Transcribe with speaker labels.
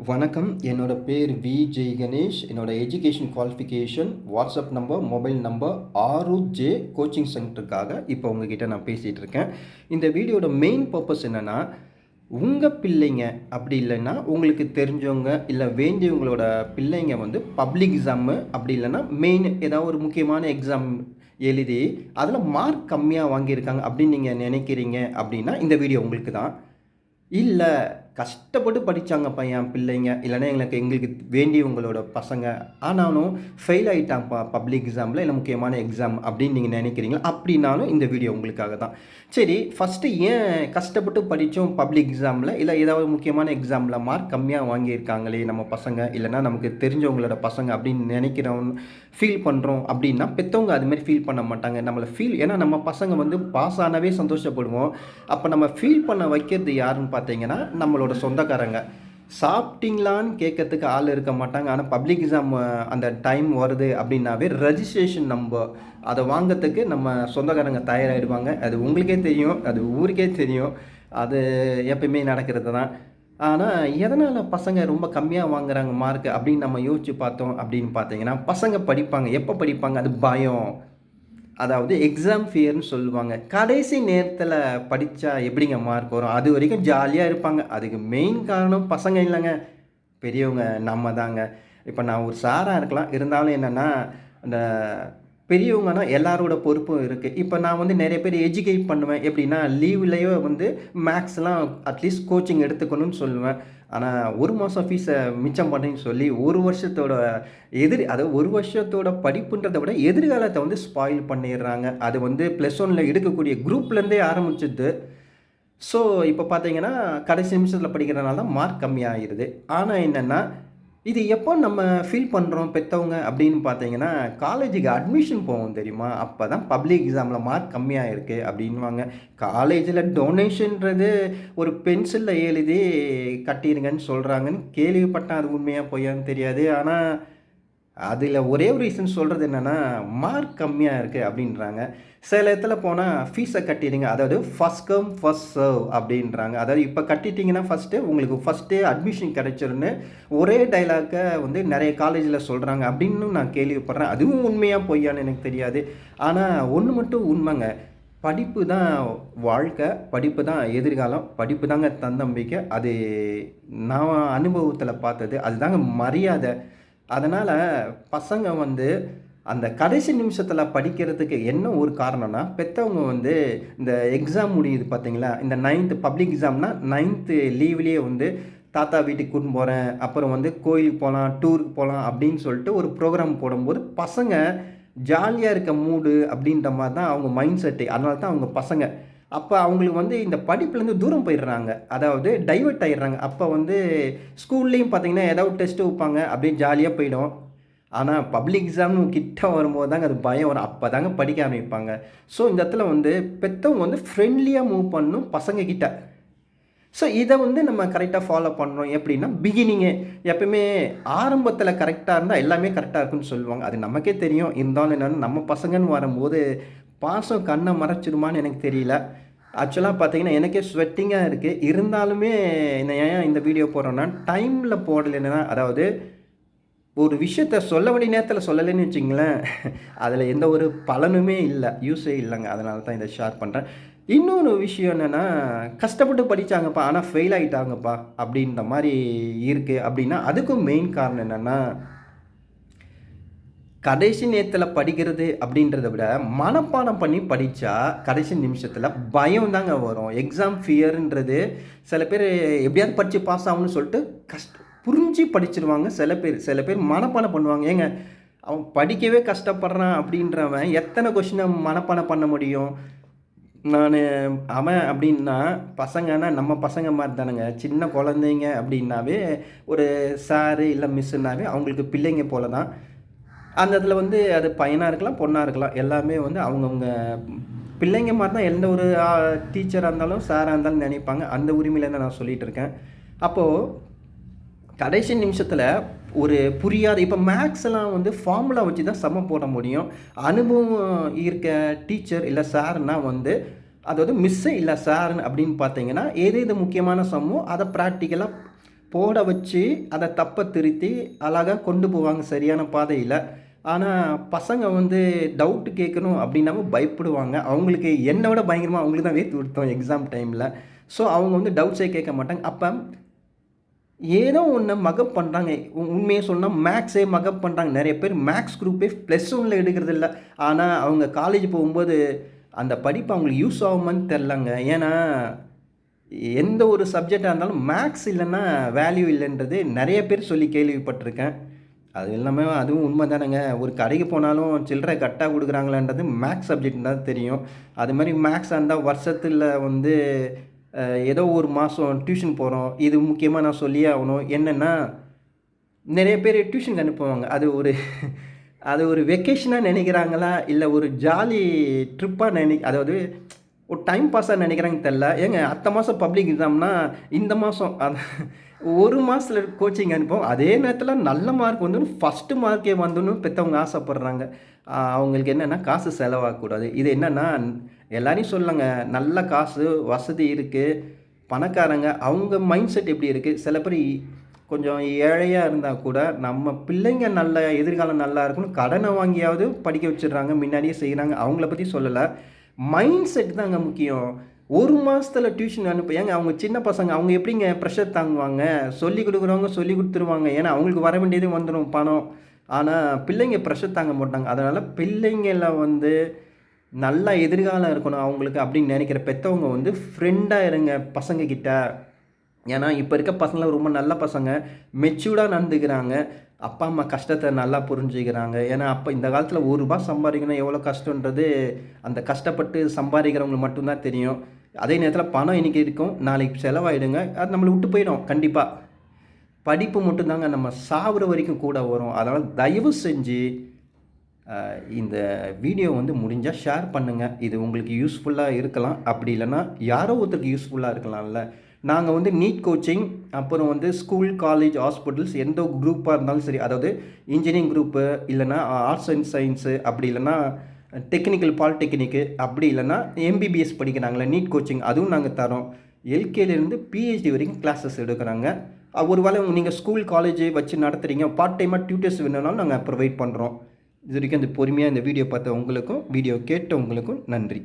Speaker 1: வணக்கம். என்னோட பேர் வி. ஜெய் கணேஷ். என்னோட education qualification, WhatsApp number, mobile number RJ coaching சென்டருக்காக இப்போ உங்ககிட்ட நான் பேசிகிட்டு இருக்கேன். இந்த வீடியோட மெயின் பர்பஸ் என்னென்னா, உங்கள் பிள்ளைங்க அப்படி இல்லைன்னா உங்களுக்கு தெரிஞ்சவங்க இல்லை வேண்டியவங்களோட பிள்ளைங்க வந்து பப்ளிக் எக்ஸாமு அப்படி இல்லைன்னா மெயின் ஏதாவது ஒரு முக்கியமான எக்ஸாம் எழுதி அதில் மார்க் கம்மியாக வாங்கியிருக்காங்க அப்படின்னு நீங்கள் நினைக்கிறீங்க அப்படின்னா இந்த வீடியோ உங்களுக்கு தான். இல்லை கஷ்டப்பட்டு படித்தாங்கப்பா என் பிள்ளைங்க, இல்லைன்னா எங்களுக்கு வேண்டியவங்களோட பசங்க, ஆனாலும் ஃபெயில் ஆகிட்டாங்கப்பா பப்ளிக் எக்ஸாமில் இல்லை முக்கியமான எக்ஸாம் அப்படின்னு நீங்கள் நினைக்கிறீங்களா? அப்படின்னாலும் இந்த வீடியோ உங்களுக்காக தான். சரி, ஃபஸ்ட்டு ஏன் கஷ்டப்பட்டு படித்தோம் பப்ளிக் எக்ஸாமில் இல்லை ஏதாவது முக்கியமான எக்ஸாமில் மார்க் கம்மியாக வாங்கியிருக்காங்களே நம்ம பசங்க, இல்லைனா நமக்கு தெரிஞ்சவங்களோட பசங்க அப்படின்னு நினைக்கிறோம், ஃபீல் பண்ணுறோம் அப்படின்னா பெற்றவங்க அதுமாதிரி ஃபீல் பண்ண மாட்டாங்க. நம்மளை ஏன்னா நம்ம பசங்க வந்து பாஸ் ஆனவே சந்தோஷப்படுவோம். அப்போ நம்ம ஃபீல் பண்ண வைக்கிறது யாருன்னு பார்த்தீங்கன்னா நம்மளோட சொந்தக்காரங்க. சாப்பிட்டீங்களான்னு கேட்கறதுக்கு ஆள் இருக்க மாட்டாங்க. ஆனால் பப்ளிக் எக்ஸாம் அந்த டைம் வருது அப்படின்னாவே ரெஜிஸ்ட்ரேஷன் நம்பர் அதை வாங்கிறதுக்கு நம்ம சொந்தக்காரங்க தயாராகிடுவாங்க. அது உங்களுக்கே தெரியும், அது ஊருக்கே தெரியும், அது எப்பயுமே நடக்கிறது தான். ஆனால் எதனால் பசங்க ரொம்ப கம்மியாக வாங்குறாங்க மார்க் அப்படின்னு நம்ம யோசித்து பார்த்தோம் அப்படின்னு பார்த்தீங்கன்னா, பசங்க படிப்பாங்க. எப்போ படிப்பாங்க? அது பயம், அதாவது எக்ஸாம் ஃபியர்னு சொல்லுவாங்க. கடைசி நேரத்தில் படித்தா எப்படிங்க மார்க் வரும்? அது வரைக்கும் ஜாலியாக இருப்பாங்க. அதுக்கு மெயின் காரணம் பசங்க இல்லைங்க, பெரியவங்க நம்ம தாங்க. இப்போ நான் ஒரு சாராக இருக்கலாம், இருந்தாலும் என்னென்னா அந்த பெரியவங்கன்னா எல்லாரோட பொறுப்பும் இருக்குது. இப்போ நான் வந்து நிறைய பேர் எஜுகேட் பண்ணுவேன். எப்படின்னா லீவ்லேயே வந்து மேக்ஸ்லாம் அட்லீஸ்ட் கோச்சிங் எடுத்துக்கணும்னு சொல்லுவேன். ஆனால் ஒரு மாதம் ஃபீஸை மிச்சம் பண்ணுன்னு சொல்லி ஒரு வருஷத்தோட அதாவது ஒரு வருஷத்தோட படிப்புன்றதை விட எதிர்காலத்தை வந்து ஸ்பாயில் பண்ணிடுறாங்க. அது வந்து +1 எடுக்கக்கூடிய குரூப்லேருந்தே ஆரம்பிச்சிது. ஸோ இப்போ பார்த்தீங்கன்னா கடைசி நிமிஷத்தில் படிக்கிறதுனால தான் மார்க் கம்மியாகிடுது. ஆனால் என்னென்னா இது எப்போ நம்ம ஃபீல் பண்ணுறோம் பெற்றவங்க அப்படின்னு பார்த்தீங்கன்னா, காலேஜுக்கு அட்மிஷன் போவோம் தெரியுமா? அப்போ தான் பப்ளிக் எக்ஸாமில் மார்க் கம்மியாக இருக்குது அப்படின்வாங்க. காலேஜில் டொனேஷன்றது ஒரு பென்சிலில் எழுதி கட்டிடுங்கன்னு சொல்கிறாங்கன்னு கேள்விப்பட்டேன். அது உண்மையாக பொய்யான்னு தெரியாது. ஆனால் அதில் ஒரே ஒரு ரீசன் சொல்கிறது என்னென்னா, மார்க் கம்மியாக இருக்குது அப்படின்றாங்க. சில இடத்துல போனால் ஃபீஸை கட்டிடுங்க, அதாவது ஃபஸ்ட் கம் ஃபஸ்ட் சர்வ் அப்படின்றாங்க. அதாவது இப்போ கட்டிட்டிங்கன்னா உங்களுக்கு ஃபஸ்ட்டே அட்மிஷன் கிடைச்சிருன்னு ஒரே டைலாக்கை வந்து நிறைய காலேஜில் சொல்கிறாங்க அப்படின்னு நான் கேள்விப்படுறேன். அதுவும் உண்மையாக பொய்யான்னு எனக்கு தெரியாது. ஆனால் ஒன்று மட்டும் உண்மைங்க, படிப்பு தான் வாழ்க்கை, படிப்பு தான் எதிர்காலம், படிப்பு தாங்க தன்னம்பிக்கை. அது நான் அனுபவத்தில் பார்த்தது, அதுதாங்க மரியாதை. அதனால் பசங்க வந்து அந்த கடைசி நிமிஷத்தில் படிக்கிறதுக்கு என்ன ஒரு காரணம்னா, பெற்றவங்க வந்து இந்த எக்ஸாம் முடியுது பார்த்தீங்களா, இந்த 9th பப்ளிக் எக்ஸாம்னா 9th லீவ்லேயே வந்து தாத்தா வீட்டுக்கு கூட்டின்னு போகிறேன், அப்புறம் வந்து கோயிலுக்கு போகலாம், டூருக்கு போகலாம் அப்படின்னு சொல்லிட்டு ஒரு ப்ரோக்ராம் போடும்போது பசங்க ஜாலியாக இருக்க மூடு அப்படின்ற மாதிரி தான் அவங்க மைண்ட் செட்டு. அதனால தான் அவங்க பசங்க அப்போ அவங்களுக்கு வந்து இந்த படிப்புலேருந்து தூரம் போயிடுறாங்க, அதாவது டைவெர்ட் ஆகிடுறாங்க. அப்போ வந்து ஸ்கூல்லேயும் பார்த்தீங்கன்னா ஏதாவது டெஸ்ட்டு வைப்பாங்க, அப்படியே ஜாலியாக போயிடும். ஆனால் பப்ளிக் எக்ஸாம்னு கிட்ட வரும்போது தாங்க அது பயம் வரும். அப்போ தாங்க படிக்க ஆரம்பிப்பாங்க. ஸோ இந்த இடத்துல வந்து பெற்றவங்க வந்து ஃப்ரெண்ட்லியாக மூவ் பண்ணணும் பசங்கக்கிட்ட. ஸோ இதை வந்து நம்ம கரெக்டாக ஃபாலோ பண்ணுறோம். எப்படின்னா பிகினிங்கே எப்பவுமே ஆரம்பத்தில் கரெக்டாக இருந்தால் எல்லாமே கரெக்டாக இருக்குன்னு சொல்லுவாங்க. அது நமக்கே தெரியும். இருந்தாலும் என்னென்னா நம்ம பசங்கன்னு வரும்போது பாசம் கண்ணை மறைச்சிடுமான்னு எனக்கு தெரியல. ஆக்சுவலாக பார்த்தீங்கன்னா எனக்கே ஸ்வெட்டிங்காக இருக்குது. இருந்தாலுமே நான் ஏன் இந்த வீடியோ போடுறேன்னா, டைமில் போடலைன்னா, அதாவது ஒரு விஷயத்த சொல்ல வேண்டிய நேரத்தில் சொல்லலைன்னு வச்சிங்களேன், அதில் எந்த ஒரு பலனுமே இல்லை, யூஸே இல்லைங்க. அதனால தான் இதை ஷேர் பண்ணுறேன். இன்னொன்று விஷயம் என்னென்னா, கஷ்டப்பட்டு படித்தாங்கப்பா ஆனால் ஃபெயில் ஆகிட்டாங்கப்பா அப்படின்ற மாதிரி இருக்குது அப்படின்னா, அதுக்கும் மெயின் காரணம் என்னென்னா, கடைசி நேரத்தில் படிக்கிறது அப்படின்றத விட மனப்பாடம் பண்ணி படித்தா கடைசி நிமிஷத்தில் பயம் தாங்க வரும். எக்ஸாம் ஃபியர்ன்றது சில பேர் எப்படியாவது படித்து பாஸ் ஆகணும்னு சொல்லிட்டு புரிஞ்சு படிச்சிருவாங்க. சில பேர் மனப்பாடம் பண்ணுவாங்க. ஏங்க, அவன் படிக்கவே கஷ்டப்படுறான் அப்படின்றவன் எத்தனை கொஷினை மனப்பாடம் பண்ண முடியும்? அவன் அப்படின்னா பசங்கன்னா நம்ம பசங்க மாதிரி தானேங்க. சின்ன குழந்தைங்க அப்படின்னாவே ஒரு சாரு இல்லை மிஸ்ஸுன்னாவே அவங்களுக்கு பிள்ளைங்க போல தான். அந்த இடத்துல வந்து அது பையனாக இருக்கலாம், பொண்ணாக இருக்கலாம், எல்லாமே வந்து அவங்கவுங்க பிள்ளைங்க மாதிரி தான். எந்த ஒரு டீச்சராக இருந்தாலும் சாராக இருந்தாலும் நினைப்பாங்க. அந்த உரிமையிலேருந்து நான் சொல்லிகிட்டு இருக்கேன். அப்போது கடைசி நிமிஷத்தில் ஒரு புரியாத, இப்போ மேக்ஸ்லாம் வந்து ஃபார்முலா வச்சு தான் சம போட முடியும். அனுபவம் இருக்க டீச்சர் இல்லை சார்னால் வந்து, அதாவது மிஸ்ஸு இல்லை சாருன்னு அப்படின்னு பார்த்தீங்கன்னா, எது முக்கியமான சம்மோ அதை ப்ராக்டிக்கலாக போட வச்சு அதை தப்பை திருத்தி அழகாக கொண்டு போவாங்க சரியான பாதையில். ஆனால் பசங்க வந்து டவுட்டு கேட்கணும் அப்படின்னாம பயப்படுவாங்க. அவங்களுக்கு என்னை விட பயங்கரமாக அவங்களுக்கு தான் வேர்த்து ஊத்தும் எக்ஸாம் டைமில். ஸோ அவங்க வந்து டவுட்ஸே கேட்க மாட்டாங்க. அப்போ ஏதோ ஒன்று மகப் பண்ணுறாங்க. உண்மையை சொன்னால் மேக்ஸே மகப் பண்ணுறாங்க. நிறைய பேர் மேக்ஸ் குரூப்பே +1 எடுக்கிறதில்ல. ஆனால் அவங்க காலேஜ் போகும்போது அந்த படிப்பு அவங்களுக்கு யூஸ் ஆகுமான்னு தெரிலங்க. ஏன்னா எந்த ஒரு சப்ஜெக்டாக இருந்தாலும் மேக்ஸ் இல்லைன்னா வேல்யூ இல்லைன்றது நிறைய பேர் சொல்லி கேள்விப்பட்டிருக்கேன். அது இல்லாமல் அதுவும் உண்மை தானேங்க. ஒரு கடைக்கு போனாலும் சில்லறை கரெக்டாக கொடுக்குறாங்களான்றது மேக்ஸ் சப்ஜெக்ட் தான் தெரியும். அது மாதிரி மேக்ஸாக இருந்தால் வருஷத்தில் வந்து ஏதோ ஒரு மாதம் டியூஷன் போகிறோம். இது முக்கியமாக நான் சொல்லியே ஆகணும். என்னென்னா நிறைய பேர் டியூஷனுக்கு அனுப்புவாங்க. அது ஒரு வெக்கேஷனாக நினைக்கிறாங்களா, இல்லை ஒரு ஜாலி ட்ரிப்பாக அதாவது ஒரு டைம் பாஸாக நினைக்கிறாங்கன்னு தெரில. ஏங்க அடுத்த மாதம் பப்ளிக் எக்ஸாம்னா இந்த மாதம் ஒரு மாதத்தில் கோச்சிங் அனுப்புவோம். அதே நேரத்தில் நல்ல மார்க் வந்துடும், ஃபஸ்ட்டு மார்க்கே வந்துடணும் பெற்றவங்க ஆசைப்பட்றாங்க. அவங்களுக்கு என்னென்னா காசு செலவாகக்கூடாது. இது என்னென்னா எல்லாரையும் சொல்லலைங்க, நல்ல காசு வசதி இருக்குது, பணக்காரங்க அவங்க மைண்ட் செட் எப்படி இருக்குது. சில பேர் கொஞ்சம் ஏழையாக இருந்தால் கூட நம்ம பிள்ளைங்க நல்ல எதிர்காலம் நல்லா இருக்கணும் கடனை வாங்கியாவது படிக்க வச்சிடுறாங்க, முன்னாடியே செய்கிறாங்க. அவங்கள பற்றி சொல்லலை, மைண்ட் செட் தாங்க முக்கியம். ஒரு மாதத்தில் டியூஷன் ஏங்க அவங்க சின்ன பசங்க, அவங்க எப்படிங்க ப்ரெஷர் தாங்குவாங்க. சொல்லி கொடுக்குறவங்க சொல்லி கொடுத்துருவாங்க, ஏன்னா அவங்களுக்கு வர வேண்டியது வந்துடும் பணம். ஆனால் பிள்ளைங்க ப்ரெஷர் தாங்க மாட்டாங்க. அதனால் பிள்ளைங்கள வந்து நல்லா எதிர்காலம் இருக்கணும் அவங்களுக்கு அப்படின்னு நினைக்கிற பெற்றவங்க வந்து ஃப்ரெண்டாக இருங்க பசங்கக்கிட்ட. ஏன்னா இப்போ இருக்க பசங்களாம் ரொம்ப நல்ல பசங்க, மெச்சூர்டாக நடந்துக்கிறாங்க, அப்பா அம்மா கஷ்டத்தை நல்லா புரிஞ்சுக்கிறாங்க. ஏன்னா அப்போ இந்த காலத்தில் ₹1 சம்பாதிக்கணும் எவ்வளோ கஷ்டன்றது அந்த கஷ்டப்பட்டு சம்பாதிக்கிறவங்களுக்கு மட்டும்தான் தெரியும். அதே நேரத்தில் பணம் இன்றைக்கி இருக்கும், நாளைக்கு செலவாயிடுங்க, அது நம்மளை விட்டு போயிடும் கண்டிப்பாக. படிப்பு மட்டும்தாங்க நம்ம சாகுற வரைக்கும் கூட வரும். அதனால் தயவு செஞ்சு இந்த வீடியோ வந்து முடிஞ்சால் ஷேர் பண்ணுங்கள். இது உங்களுக்கு யூஸ்ஃபுல்லாக இருக்கலாம், அப்படி இல்லைன்னா யாரோ ஒருத்தருக்கு யூஸ்ஃபுல்லாக இருக்கலாம்ல. நாங்கள் வந்து நீட் கோச்சிங், அப்புறம் வந்து ஸ்கூல், காலேஜ், ஹாஸ்பிட்டல்ஸ் எந்த குரூப்பாக இருந்தாலும் சரி, அதாவது இன்ஜினியரிங் குரூப்பு, இல்லைனா ஆர்ட்ஸ் அண்ட் சயின்ஸு, அப்படி இல்லைனா டெக்னிக்கல் பாலிடெக்னிக்கு, அப்படி இல்லைனா எம்பிபிஎஸ் படிக்கிறாங்களே நீட் கோச்சிங், அதுவும் நாங்கள் தரோம். எல்கேலேருந்து பிஹெச்டி வரைக்கும் கிளாஸஸ் எடுக்கிறாங்க. ஒரு வேளை நீங்கள் ஸ்கூல், காலேஜ் வச்சு நடத்துகிறீங்க, பார்ட் டைமாக டியூட்டர்ஸ் வேணும்னாலும் நாங்கள் ப்ரொவைட் பண்ணுறோம். இது வரைக்கும் இந்த பொறுமையாக இந்த வீடியோ பார்த்த உங்களுக்கும் வீடியோ கேட்ட உங்களுக்கும் நன்றி.